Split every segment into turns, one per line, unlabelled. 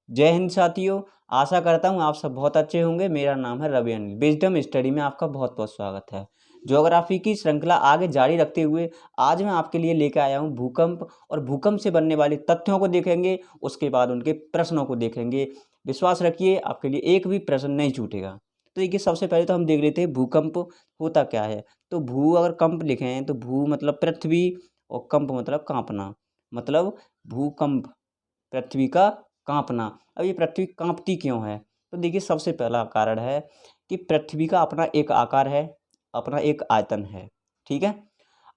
जय हिंद साथियों, आशा करता हूँ आप सब बहुत अच्छे होंगे। मेरा नाम है रवि अनिल। विजडम स्टडी में आपका बहुत बहुत स्वागत है। ज्योग्राफी की श्रृंखला आगे जारी रखते हुए आज मैं आपके लिए लेकर आया हूँ भूकंप, और भूकंप से बनने वाले तथ्यों को देखेंगे, उसके बाद उनके प्रश्नों को देखेंगे। विश्वास रखिए, आपके लिए एक भी प्रश्न नहीं छूटेगा। तो देखिए, सबसे पहले तो हम देख लेते हैं भूकंप होता क्या है। तो भू अगर कंप लिखे हैं तो भू मतलब पृथ्वी, और कंप मतलब कांपना, मतलब भूकंप, पृथ्वी का कांपना। अब ये पृथ्वी कांपती क्यों है? तो देखिए, सबसे पहला कारण है कि पृथ्वी का अपना एक आकार है, अपना एक आयतन है। ठीक है।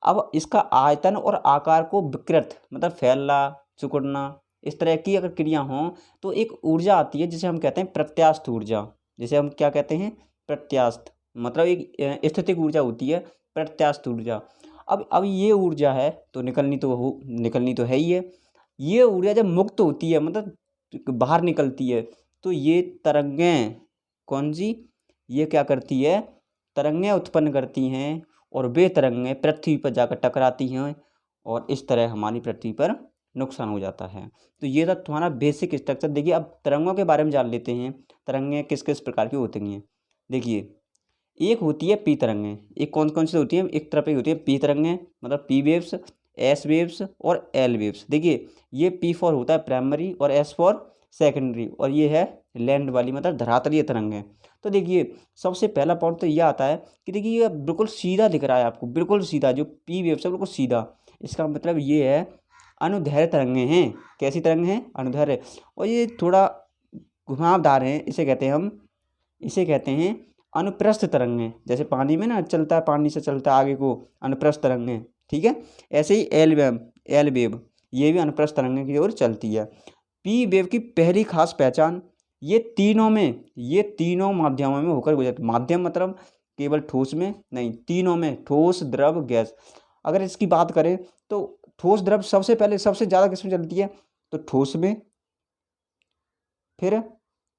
अब इसका आयतन और आकार को विकृत मतलब फैलना, सिकुड़ना, इस तरह की अगर क्रिया हों तो एक ऊर्जा आती है जिसे हम कहते हैं प्रत्यास्थ ऊर्जा। जिसे हम क्या कहते हैं? प्रत्यास्थ, मतलब एक स्थितिक ऊर्जा होती है, प्रत्यास्थ ऊर्जा। अब ये ऊर्जा है तो निकलनी तो है ही है। ये ऊर्जा जब मुक्त होती है, मतलब बाहर निकलती है, तो ये तरंगें, कौन सी, ये क्या करती है? तरंगें उत्पन्न करती हैं, और वे तरंगें पृथ्वी पर जाकर टकराती हैं, और इस तरह हमारी पृथ्वी पर नुकसान हो जाता है। तो ये था तुम्हारा बेसिक स्ट्रक्चर। देखिए, अब तरंगों के बारे में जान लेते हैं। तरंगें किस किस प्रकार की होती हैं? देखिए, एक होती है पी तरंगें। एक कौन कौन सी होती है? एक तरफ एक होती है पी तरंगें, मतलब पी वेव्स, एस वेव्स और एल वेव्स। देखिए, ये पी फॉर होता है प्राइमरी, और एस फॉर सेकेंडरी, और ये है लैंड वाली, मतलब धरातलीय तरंगें। तो देखिए, सबसे पहला पॉइंट तो ये आता है कि देखिए, ये बिल्कुल सीधा दिख रहा है आपको, बिल्कुल सीधा। जो पी वेव्स है बिल्कुल सीधा, इसका मतलब ये है अनुदैर्ध्य तरंगें हैं। कैसी तरंगें हैं? अनुदैर्ध्य। और ये थोड़ा घुमावदार हैं, इसे कहते हैं अनुप्रस्थ तरंगें। जैसे पानी में ना चलता है, पानी से चलता है आगे को, अनुप्रस्थ तरंगें। ठीक है। ऐसे ही एल वेव, ये भी अनुप्रस्थ तरंगें की ओर चलती है। पी वेव की पहली खास पहचान, ये तीनों माध्यमों में होकर गुजरती। माध्यम मतलब केवल ठोस में नहीं, तीनों में, ठोस, द्रव, गैस। अगर इसकी बात करें तो ठोस द्रव सबसे पहले, सबसे ज़्यादा किसमें चलती है? तो ठोस में, फिर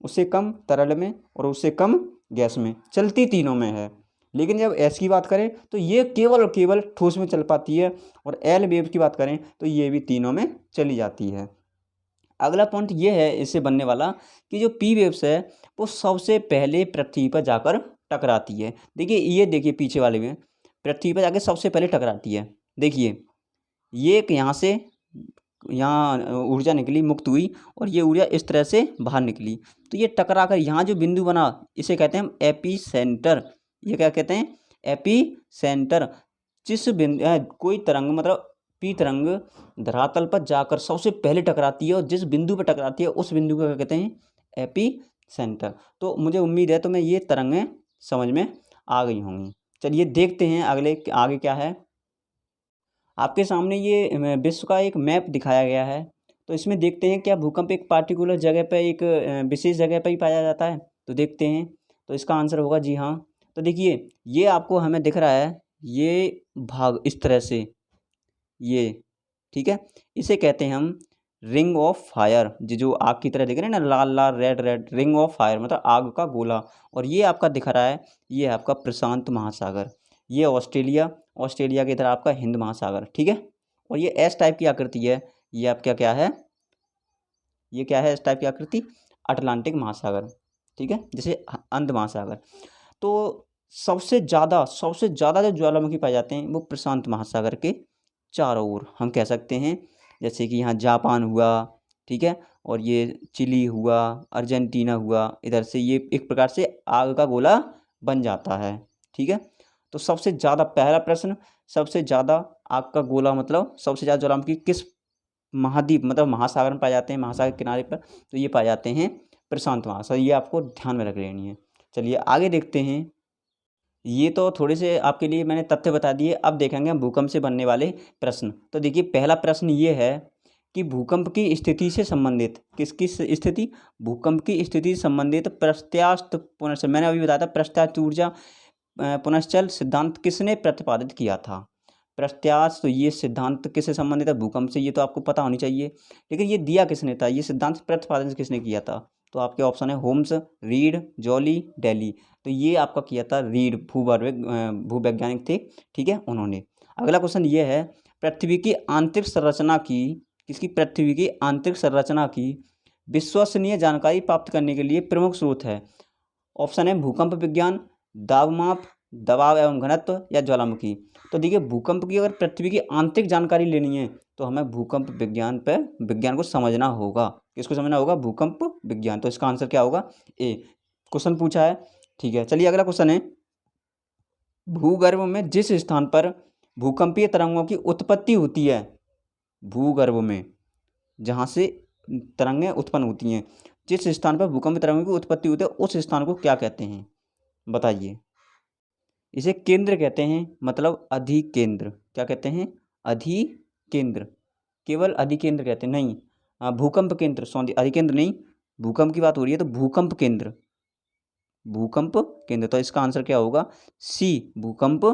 उससे कम तरल में, और उससे कम गैस में। चलती तीनों में है। लेकिन जब एस की बात करें तो ये केवल और केवल ठोस में चल पाती है, और एल वेव की बात करें तो ये भी तीनों में चली जाती है। अगला पॉइंट ये है इससे बनने वाला कि जो पी वेव्स है वो सबसे पहले पृथ्वी पर जाकर टकराती है। देखिए, ये देखिए पीछे वाले में, पृथ्वी पर जाकर सबसे पहले टकराती है। देखिए, ये एक यहाँ ऊर्जा निकली, मुक्त हुई, और ये ऊर्जा इस तरह से बाहर निकली। तो ये टकरा कर यहाँ जो बिंदु बना, इसे कहते हैं हम एपी सेंटर। ये क्या कहते हैं? AP centre. जिस बिंदु कोई तरंग, मतलब पी तरंग धरातल पर जाकर सबसे पहले टकराती है, और जिस बिंदु पर टकराती है उस बिंदु को क्या कहते हैं? AP centre. तो मुझे उम्मीद है तुम्हें ये तरंगें समझ में आ गई होंगी। चलिए देखते हैं आगे क्या है। आपके सामने ये विश्व का एक मैप दिखाया गया है। तो इसमें देखते हैं क्या भूकंप एक पार्टिकुलर जगह पे, एक विशेष जगह पे ही पाया जाता है? तो देखते हैं। तो इसका आंसर होगा जी हाँ। तो देखिए, ये आपको हमें दिख रहा है, ये भाग इस तरह से, ये, ठीक है। इसे कहते हैं हम रिंग ऑफ फायर। जो आग की तरह दिख रहे हैं ना, लाल लाल, red red, ring of fire मतलब आग का गोला। और ये आपका दिख रहा है, ये है आपका प्रशांत महासागर। ये ऑस्ट्रेलिया की तरह आपका हिंद महासागर। ठीक है। और ये एस टाइप की आकृति है, ये आपका क्या है? ये क्या है एस टाइप की आकृति? अटलांटिक महासागर। ठीक है, जैसे अंध महासागर। तो सबसे ज़्यादा जो ज्वालामुखी पाए जाते हैं वो प्रशांत महासागर के चारों ओर हम कह सकते हैं। जैसे कि यहाँ जापान हुआ, ठीक है, और ये चिली हुआ, अर्जेंटीना हुआ, इधर से ये एक प्रकार से आग का गोला बन जाता है। ठीक है। तो सबसे ज़्यादा, पहला प्रश्न, सबसे ज़्यादा आग का गोला मतलब सबसे ज़्यादा ज्वालामुखी किस महाद्वीप मतलब महासागर में पाए जाते हैं? महासागर के किनारे पर। तो ये पाए जाते हैं प्रशांत महासागर। ये आपको ध्यान में रख लेनी है। चलिए आगे देखते हैं। ये तो थोड़े से आपके लिए मैंने तथ्य बता दिए। अब देखेंगे हम भूकंप से बनने वाले प्रश्न। तो देखिए, पहला प्रश्न ये है कि भूकंप की स्थिति से संबंधित, किसकी स्थिति? भूकंप की स्थिति से संबंधित प्रत्यास्थ पुनश्चल, मैंने अभी बताया था प्रत्यास्थ ऊर्जा पुनश्चल सिद्धांत किसने प्रतिपादित किया था? प्रत्यास्थ, तो ये सिद्धांत किससे संबंधित है? भूकंप से। ये तो आपको पता होनी चाहिए। लेकिन ये दिया किसने था? ये सिद्धांत प्रतिपादन किसने किया था? तो आपके ऑप्शन है होम्स, रीड, जॉली, डेली। तो ये आपका किया था रीड, भूवैज्ञानिक थे। ठीक है, उन्होंने। अगला क्वेश्चन ये है, पृथ्वी की आंतरिक संरचना की, किसकी? पृथ्वी की आंतरिक संरचना की विश्वसनीय जानकारी प्राप्त करने के लिए प्रमुख स्रोत है। ऑप्शन है भूकंप विज्ञान, दाबमाप, दबाव एवं घनत्व या ज्वालामुखी। तो देखिए भूकंप की अगर पृथ्वी की आंतरिक जानकारी लेनी है तो हमें भूकंप विज्ञान को समझना होगा। किसको समझना होगा? भूकंप विज्ञान। तो इसका आंसर क्या होगा? ए। क्वेश्चन पूछा है, ठीक है। चलिए अगला क्वेश्चन है, भूगर्भ में जिस स्थान पर भूकंपीय तरंगों की उत्पत्ति होती है, भूगर्भ में जहाँ से तरंगें उत्पन्न होती हैं, जिस स्थान पर भूकंपीय तरंगों की उत्पत्ति होती है उस स्थान को क्या कहते हैं? बताइए। इसे केंद्र कहते हैं, मतलब अधिकेंद्र। क्या कहते हैं? अधिकेंद्र। केवल अधिकेंद्र कहते हैं, नहीं भूकंप केंद्र, सॉरी अधिकेंद्र नहीं, भूकंप की बात हो रही है तो भूकंप केंद्र, भूकंप केंद्र। तो इसका आंसर क्या होगा? सी, भूकंप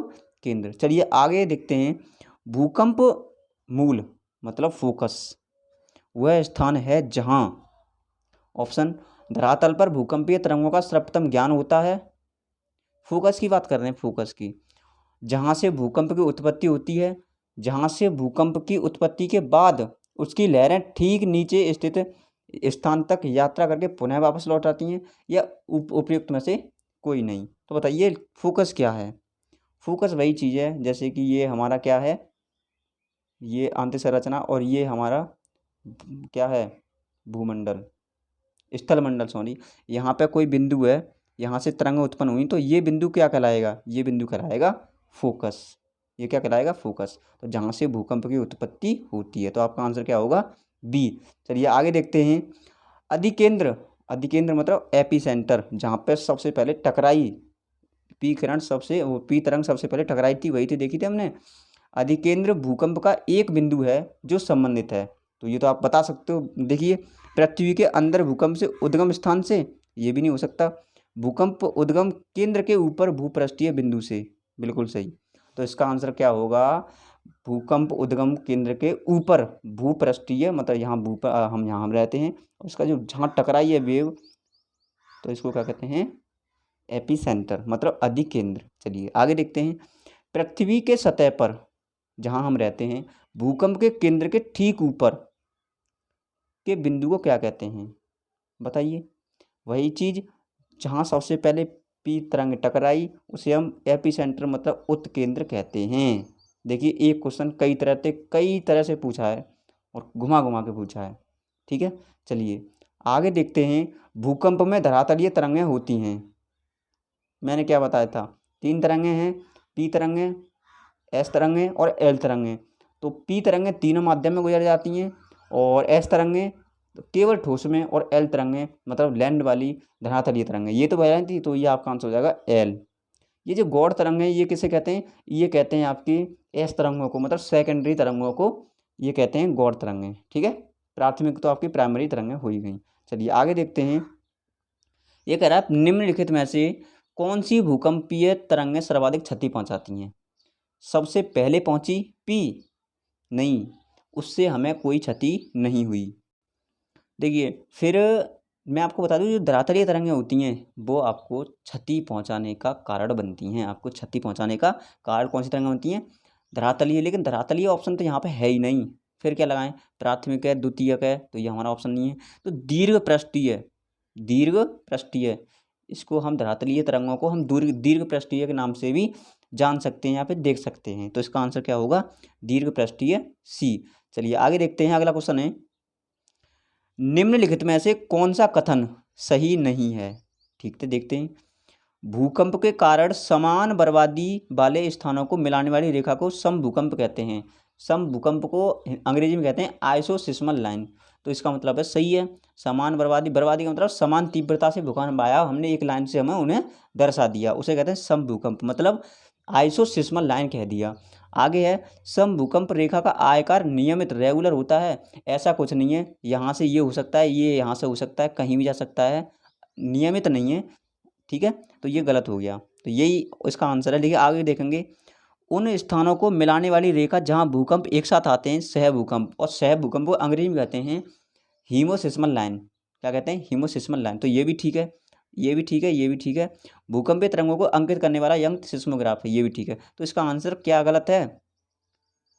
केंद्र। चलिए आगे देखते हैं, भूकंप मूल मतलब फोकस वह स्थान है जहां, ऑप्शन धरातल पर भूकंपीय तरंगों का सर्वप्रथम ज्ञान होता है। फोकस की बात कर रहे हैं, फोकस की, जहां से भूकंप की उत्पत्ति होती है, जहां से भूकंप की उत्पत्ति के बाद उसकी लहरें ठीक नीचे स्थित स्थान तक यात्रा करके पुनः वापस लौट आती हैं, या उपयुक्त में से कोई नहीं। तो बताइए फोकस क्या है? फोकस वही चीज़ है जैसे कि ये हमारा क्या है, ये आंतरिक संरचना, और ये हमारा क्या है? भूमंडल, स्थलमंडल, सॉरी। यहाँ पे कोई बिंदु है, यहाँ से तरंगें उत्पन्न हुई, तो ये बिंदु क्या कहलाएगा? ये बिंदु कहलाएगा फोकस। ये क्या कहलाएगा? फोकस। तो जहाँ से भूकंप की उत्पत्ति होती है, तो आपका आंसर क्या होगा? बी। चलिए आगे देखते हैं, अधिकेंद्र। अधिकेंद्र मतलब एपी सेंटर, जहाँ पे सबसे पहले टकराई पी किरण पी तरंग सबसे पहले टकराई थी, वही थी, देखी थी हमने। अधिकेंद्र भूकंप का एक बिंदु है जो संबंधित है। तो ये तो आप बता सकते हो। देखिए पृथ्वी के अंदर भूकंप से उद्गम स्थान से, ये भी नहीं हो सकता। भूकंप उद्गम केंद्र के ऊपर भूपृष्ठीय बिंदु से, बिल्कुल सही। तो इसका आंसर क्या होगा? भूकंप उद्गम केंद्र के ऊपर भूपृष्ठीय, मतलब यहाँ हम रहते हैं, उसका जो जहाँ टकराई है वेव, तो इसको क्या कहते हैं? एपी सेंटर, मतलब अधिकेंद्र। चलिए आगे देखते हैं, पृथ्वी के सतह पर जहाँ हम रहते हैं, भूकंप के केंद्र के ठीक ऊपर के बिंदु को क्या कहते हैं? बताइए। वही चीज़ जहाँ सबसे पहले पी तरंग टकराई, उसे हम एपी सेंटर मतलब उत्केंद्र कहते हैं। देखिए एक क्वेश्चन कई तरह से पूछा है और घुमा घुमा के पूछा है, ठीक है। चलिए आगे देखते हैं, भूकंप में धरातलीय तरंगें होती हैं। मैंने क्या बताया था? 3 तरंगें हैं, पी तरंगें, एस तरंगें और एल तरंगें। तो पी तरंगें तीनों माध्यम में गुजर जाती हैं, और एस तरंगें केवल ठोस में, और एल तरंगें मतलब लैंड वाली धरातलीय तरंगें। ये तो बताई थी, तो ये आपका आंसर हो जाएगा एल। ये जो गौड़ तरंगें, ये किसे कहते हैं? ये कहते हैं आपकी एस तरंगों को, मतलब सेकेंडरी तरंगों को ये कहते हैं गौड़ तरंगें, ठीक है। प्राथमिक तो आपकी प्राइमरी तरंगें हो ही गई। चलिए आगे देखते हैं, ये कह रहा है निम्नलिखित में से कौन सी भूकंपीय तरंगें सर्वाधिक क्षति पहुंचाती हैं? सबसे पहले पहुंची पी, नहीं, उससे हमें कोई क्षति नहीं हुई। देखिए फिर मैं आपको बता दूं, जो धरातलीय तरंगें होती हैं वो आपको क्षति पहुंचाने का कारण बनती हैं। आपको क्षति पहुंचाने का कारण कौन सी तरंगें होती हैं? धरातलीय। लेकिन धरातलीय ऑप्शन तो यहाँ पे है ही नहीं, फिर क्या लगाएं? प्राथमिक है, द्वितीयक है, तो ये हमारा ऑप्शन नहीं है। तो दीर्घ पृष्ठीय, दीर्घ पृष्ठीय, इसको हम धरातलीय तरंगों को हम दीर्घ पृष्ठीय के नाम से भी जान सकते हैं, यहाँ पे देख सकते हैं। तो इसका आंसर क्या होगा? दीर्घ पृष्ठीय, सी। चलिए आगे देखते हैं, अगला क्वेश्चन है, निम्नलिखित में से कौन सा कथन सही नहीं है? ठीक है, देखते हैं, भूकंप के कारण समान बर्बादी वाले स्थानों को मिलाने वाली रेखा को समभूकंप कहते हैं। समभूकंप को अंग्रेजी में कहते हैं आइसोसिस्मल लाइन। तो इसका मतलब है सही है, समान बर्बादी का मतलब समान तीव्रता से भूकंप आया, हमने एक लाइन से हमें उन्हें दर्शा दिया, उसे कहते हैं समभूकंप, मतलब आइसोसिस्मल लाइन कह दिया। आगे है, समभूकंप रेखा का आयकार नियमित रेगुलर होता है। ऐसा कुछ नहीं है, यहाँ से ये हो सकता है, ये यहाँ से हो सकता है, कहीं भी जा सकता है, नियमित नहीं है, ठीक है। तो ये गलत हो गया, तो यही इसका आंसर है। देखिए आगे देखेंगे, उन स्थानों को मिलाने वाली रेखा जहां भूकंप एक साथ आते हैं सह भूकंप, और सह भूकंप को अंग्रेजी में कहते हैं हीमोसिस्मल लाइन। क्या कहते हैं? हीमोसिस्मल लाइन। तो ये भी ठीक है, ये भी ठीक है, ये भी ठीक है। भूकंपीय तरंगों को अंकित करने वाला यंत्र सिस्मोग्राफ है, ये भी ठीक है। तो इसका आंसर क्या गलत है?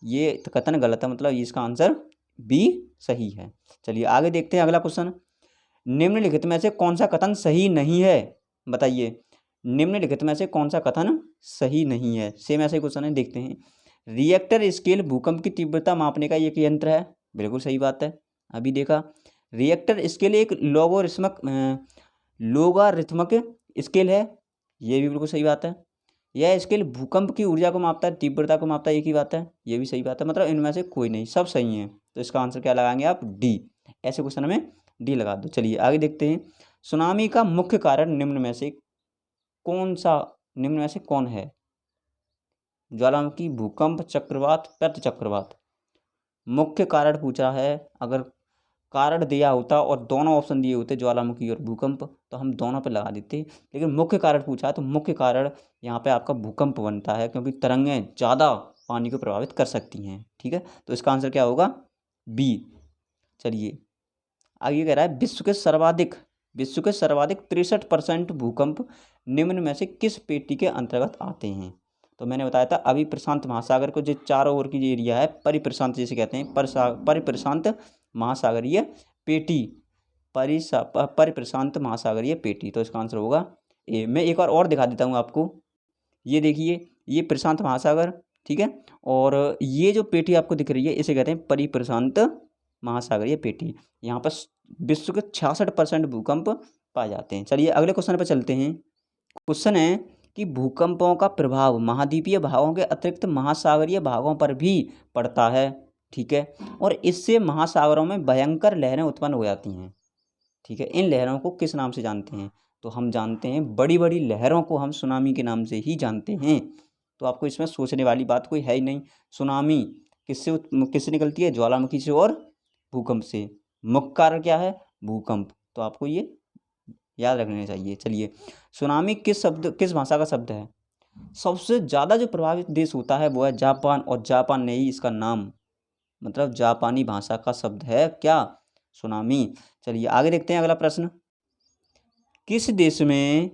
ये कथन गलत है, मतलब इसका आंसर बी सही है। चलिए आगे देखते हैं, अगला क्वेश्चन, निम्नलिखित में से कौन सा कथन सही नहीं है, बताइए। निम्नलिखित में से कौन सा कथन सही नहीं है। सेम ऐसे क्वेश्चन है, देखते हैं। रिएक्टर स्केल भूकंप की तीव्रता मापने का एक यंत्र है, बिल्कुल सही बात है, अभी देखा। रिएक्टर स्केल एक लोगारिथमिक स्केल है, ये भी बिल्कुल सही बात है। यह स्केल भूकंप की ऊर्जा को मापता है, तीव्रता को मापता है, एक ही बात है, ये भी सही बात है। मतलब इनमें से कोई नहीं, सब सही है। तो इसका आंसर क्या लगाएंगे आप, डी। ऐसे क्वेश्चन में डी लगा दो। चलिए आगे देखते हैं। सुनामी का मुख्य कारण निम्न में से कौन है? ज्वालामुखी, भूकंप, चक्रवात, प्रति चक्रवात। मुख्य कारण पूछा है। अगर कारण दिया होता और दोनों ऑप्शन दिए होते, ज्वालामुखी और भूकंप, तो हम दोनों पे लगा देते। लेकिन मुख्य कारण पूछा है, तो मुख्य कारण यहाँ पे आपका भूकंप बनता है, क्योंकि तरंगें ज़्यादा पानी को प्रभावित कर सकती हैं। ठीक है, तो इसका आंसर क्या होगा, बी। चलिए आगे कह रहा है, विश्व के सर्वाधिक 63% भूकंप निम्न में से किस पेटी के अंतर्गत आते हैं? तो मैंने बताया था अभी, प्रशांत महासागर को जो चारों ओर की जो एरिया है, परिप्रशांत जिसे कहते हैं, परिप्रशांत महासागरीय पेटी, परिप्रशांत महासागरीय पेटी। तो इसका आंसर होगा ए। मैं एक बार और दिखा देता हूँ आपको। ये देखिए, ये प्रशांत महासागर, ठीक है, और ये जो पेटी आपको दिख रही है, इसे कहते हैं परिप्रशांत महासागरीय पेटी। यहाँ पर विश्व के 66% भूकंप पाए जाते हैं। चलिए अगले क्वेश्चन पर चलते हैं। क्वेश्चन है कि भूकंपों का प्रभाव महाद्वीपीय भागों के अतिरिक्त महासागरीय भागों पर भी पड़ता है, ठीक है, और इससे महासागरों में भयंकर लहरें उत्पन्न हो जाती हैं। ठीक है, इन लहरों को किस नाम से जानते हैं? तो हम जानते हैं, बड़ी बड़ी लहरों को हम सुनामी के नाम से ही जानते हैं। तो आपको इसमें सोचने वाली बात कोई है ही नहीं। सुनामी किससे निकलती है? ज्वालामुखी से और भूकंप से। मुख्य कारण क्या है? भूकंप। तो आपको ये याद रखना चाहिए। चलिए, सुनामी किस भाषा का शब्द है? सबसे ज़्यादा जो प्रभावित देश होता है वो है जापान, और जापान ने ही इसका नाम, मतलब जापानी भाषा का शब्द है क्या? सुनामी। चलिए आगे देखते हैं अगला प्रश्न। किस देश में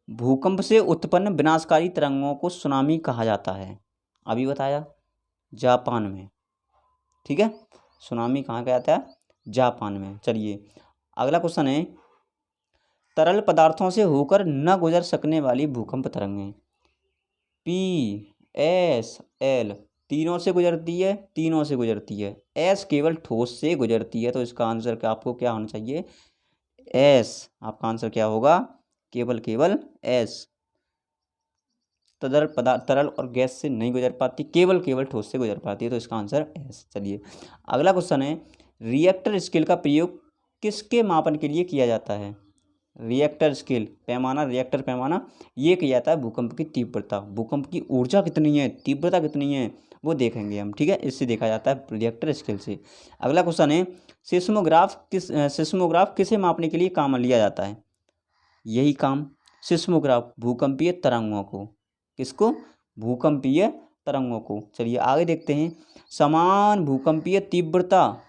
भूकंप से उत्पन्न विनाशकारी तरंगों को सुनामी कहा जाता है? अभी बताया, जापान में। ठीक है, सुनामी कहाँ कहा जाता है? जापान में। चलिए अगला क्वेश्चन है, तरल पदार्थों से होकर न गुजर सकने वाली भूकंप तरंगें, PSL तीनों से गुजरती है, तीनों से गुजरती है। S केवल ठोस से गुजरती है। तो इसका आंसर क्या आपको क्या होना चाहिए? S। आपका आंसर क्या होगा? केवल S। तरल और गैस से नहीं गुजर पाती, केवल ठोस से गुजर पाती है। तो इसका आंसर S। चलिए अगला क्वेश्चन है, रिएक्टर स्केल का प्रयोग किसके मापन के लिए किया जाता है? रिएक्टर स्केल, पैमाना, रिएक्टर पैमाना, ये किया जाता है भूकंप की तीव्रता, भूकंप की ऊर्जा कितनी है, तीव्रता कितनी है, वो देखेंगे हम। ठीक है, इससे देखा जाता है रिएक्टर स्केल से। अगला क्वेश्चन है, सिस्मोग्राफ किसे मापने के लिए काम लिया जाता है? यही काम, सिस्मोग्राफ, भूकंपीय तरंगों को। किसको? भूकंपीय तरंगों को। चलिए आगे देखते हैं। समान भूकंपीय तीव्रता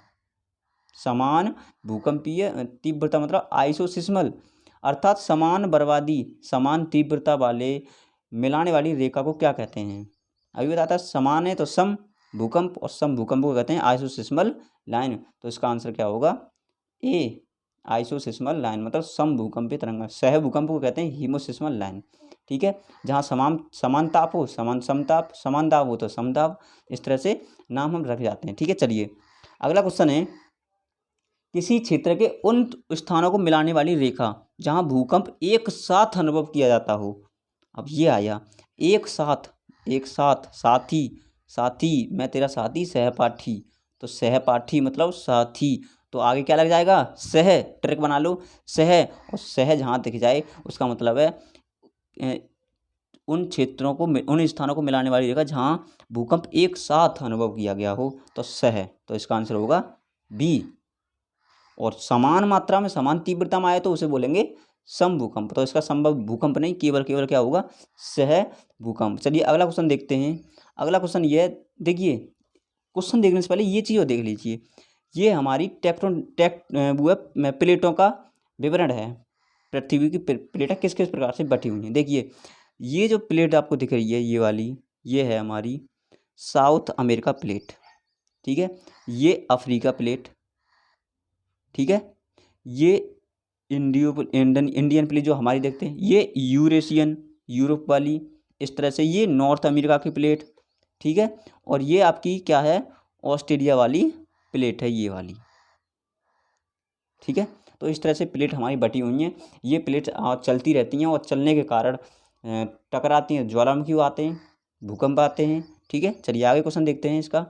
मतलब आइसोसिस्मल, अर्थात समान बर्बादी, समान तीव्रता वाले मिलाने वाली रेखा को क्या कहते हैं? अभी बताता है, समान है तो सम भूकंप, और सम भूकंप को कहते हैं आइसोसिस्मल लाइन। तो इसका आंसर क्या होगा? ए। आइसोसिस्मल लाइन मतलब सम भूकंपीय तरंग। सह भूकंप को कहते हैं हीमोसिस्मल लाइन। ठीक है, जहाँ समान ताप हो समान समताप, समान दाब हो तो समदाब, इस तरह से नाम हम रख जाते हैं। ठीक है, चलिए अगला क्वेश्चन है, किसी क्षेत्र के उन स्थानों को मिलाने वाली रेखा जहाँ भूकंप एक साथ अनुभव किया जाता हो। अब ये आया, एक साथ, साथी, मैं तेरा साथी, सहपाठी। तो सहपाठी मतलब साथी, तो आगे क्या लग जाएगा? सह। ट्रिक बना लो, सह, और सह जहाँ दिख जाए उसका मतलब है उन क्षेत्रों को, उन स्थानों को मिलाने वाली रेखा जहाँ भूकंप एक साथ अनुभव किया गया हो, तो सह। तो इसका आंसर होगा बी। और समान मात्रा में, समान तीव्रता में आए तो उसे बोलेंगे सम भूकंप। तो इसका संभव भूकंप नहीं, केवल क्या होगा? सह भूकंप। चलिए अगला क्वेश्चन देखते हैं। अगला क्वेश्चन ये देखिए, क्वेश्चन देखने से पहले ये चीज़ देख लीजिए, ये हमारी प्लेटों का विवरण है। पृथ्वी की प्लेटें किस किस प्रकार से बटी हुई हैं। देखिए, ये जो प्लेट आपको दिख रही है, ये वाली, ये है हमारी साउथ अमेरिका प्लेट। ठीक है, ये अफ्रीका प्लेट। ठीक है, ये इंडियन प्लेट जो हमारी देखते हैं, ये यूरेशियन यूरोप वाली, इस तरह से ये नॉर्थ अमेरिका की प्लेट, ठीक है। और ये आपकी क्या है, ऑस्ट्रेलिया वाली प्लेट है, ये वाली, ठीक है। तो इस तरह से प्लेट हमारी बटी हुई हैं। ये प्लेट चलती रहती हैं और चलने के कारण टकराती हैं, ज्वालामुखी आते हैं, भूकंप आते हैं, ठीक है। चलिए आगे क्वेश्चन देखते हैं इसका,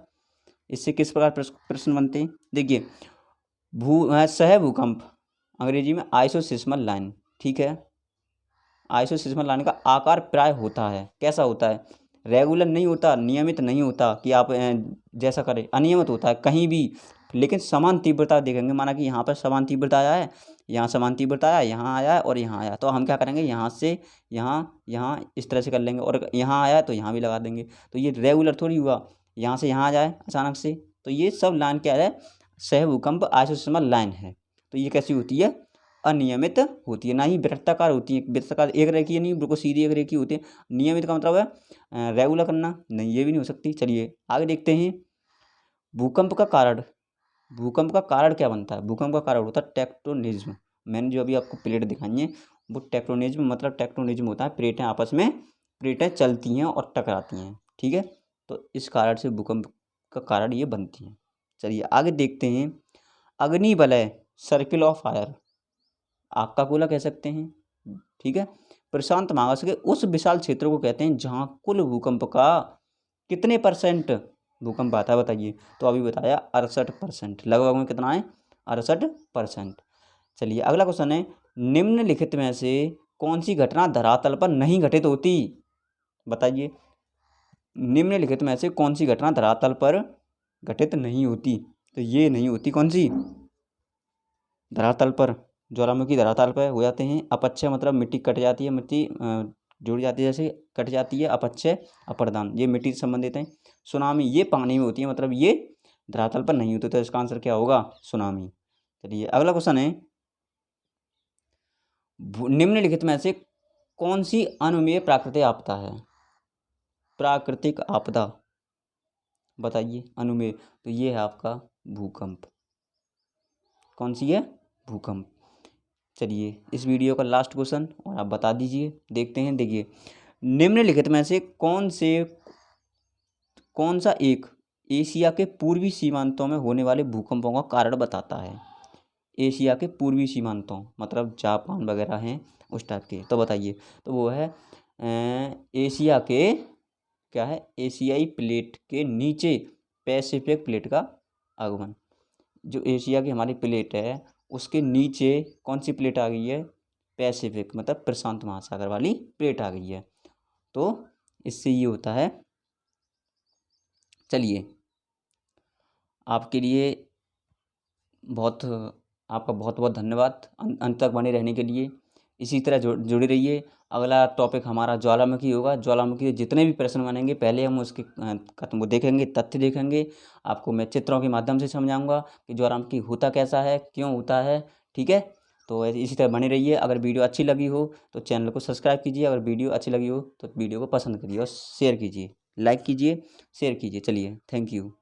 इससे किस प्रकार प्रश्न बनते हैं। देखिए, सह भूकंप अंग्रेजी में आइसोसिस्मल लाइन, ठीक है। आइसोसिस्मल लाइन का आकार प्राय होता है, कैसा होता है, रेगुलर नहीं होता, नियमित नहीं होता कि आप जैसा करें, अनियमित होता है कहीं भी, लेकिन समान तीव्रता देखेंगे। माना कि यहाँ पर समान तीव्रता आया है, यहाँ समान तीव्रता आया, यहाँ आया है और यहाँ आया, तो हम क्या करेंगे, यहाँ से यहाँ यहाँ इस तरह से कर लेंगे, और यहाँ आया तो यहाँ भी लगा देंगे। तो ये रेगुलर थोड़ी हुआ, यहाँ से यहाँ आ जाए अचानक से, तो ये सब लाइन क्या है, सह भूकंप आइसोसिस्मल लाइन है। तो ये कैसी होती है, अनियमित होती है, ना ही वृत्ताकार होती है। वृत्ताकार एक रेखीय नहीं, बिल्कुल सीधी एक रेखीय होती है। नियमित का मतलब है रेगुलर करना, नहीं, ये भी नहीं हो सकती। चलिए आगे देखते हैं, भूकंप का कारण, भूकंप का कारण क्या बनता है, भूकंप का कारण होता है टेक्टोनिज्म। मैंने जो अभी आपको प्लेट दिखाई है वो टेक्टोनिज्म, मतलब टेक्टोनिज्म होता है, प्लेटें आपस में, प्लेटें चलती हैं और टकराती हैं, ठीक है। तो इस कारण से भूकंप का कारण ये बनती हैं। चलिए आगे देखते हैं, अग्निवलय, सर्किल ऑफ फायर, आग का गोला कह सकते हैं, ठीक है। प्रशांत महासागर के उस विशाल क्षेत्र को कहते हैं जहाँ कुल भूकंप का कितने % भूकंप आता है, बताइए। तो अभी बताया 68%, लगभग में कितना है, 68%। चलिए अगला क्वेश्चन है, निम्नलिखित में से कौन सी घटना धरातल पर नहीं घटित होती, बताइए। निम्नलिखित में से कौन सी घटना धरातल पर घटित नहीं होती, तो ये नहीं होती, कौन सी, धरातल पर, ज्वालामुखी धरातल पर हो जाते हैं। अपक्षय मतलब मिट्टी कट जाती है, मिट्टी जुड़ जाती है, जैसे कट जाती है, अपक्षय अप्रदान, ये मिट्टी से संबंधित है। सुनामी ये पानी में होती है, मतलब ये धरातल पर नहीं होती, तो इसका आंसर क्या होगा, सुनामी। चलिए अगला क्वेश्चन है, निम्नलिखित में से कौन सी अनुमेय प्राकृतिक आपदा है, प्राकृतिक आपदा, बताइए अनुमेय, तो ये है आपका भूकंप, कौन सी है, भूकंप। चलिए इस वीडियो का लास्ट क्वेश्चन और आप बता दीजिए, देखते हैं। देखिए, निम्नलिखित में से कौन सा एक एशिया के पूर्वी सीमांतों में होने वाले भूकंपों का कारण बताता है, एशिया के पूर्वी सीमांतों मतलब जापान वगैरह हैं उस टाइप के, तो बताइए। तो वो है एशिया के, क्या है, एशियाई प्लेट के नीचे पैसिफिक प्लेट का आगमन। जो एशिया की हमारी प्लेट है उसके नीचे कौन सी प्लेट आ गई है, पैसिफिक मतलब प्रशांत महासागर वाली प्लेट आ गई है, तो इससे ये होता है। चलिए आपके लिए आपका बहुत बहुत धन्यवाद अंत तक बने रहने के लिए। इसी तरह जुड़े रहिए। अगला टॉपिक हमारा ज्वालामुखी होगा। ज्वालामुखी के जितने भी प्रश्न बनेंगे पहले हम उसके खत्म वो देखेंगे, तथ्य देखेंगे। आपको मैं चित्रों के माध्यम से समझाऊंगा कि ज्वालामुखी होता कैसा है, क्यों होता है, ठीक है। तो इसी तरह बने रहिए। अगर वीडियो अच्छी लगी हो तो चैनल को सब्सक्राइब कीजिए, अगर वीडियो अच्छी लगी हो तो वीडियो को पसंद करिए और शेयर कीजिए, लाइक कीजिए, शेयर कीजिए। चलिए, थैंक यू।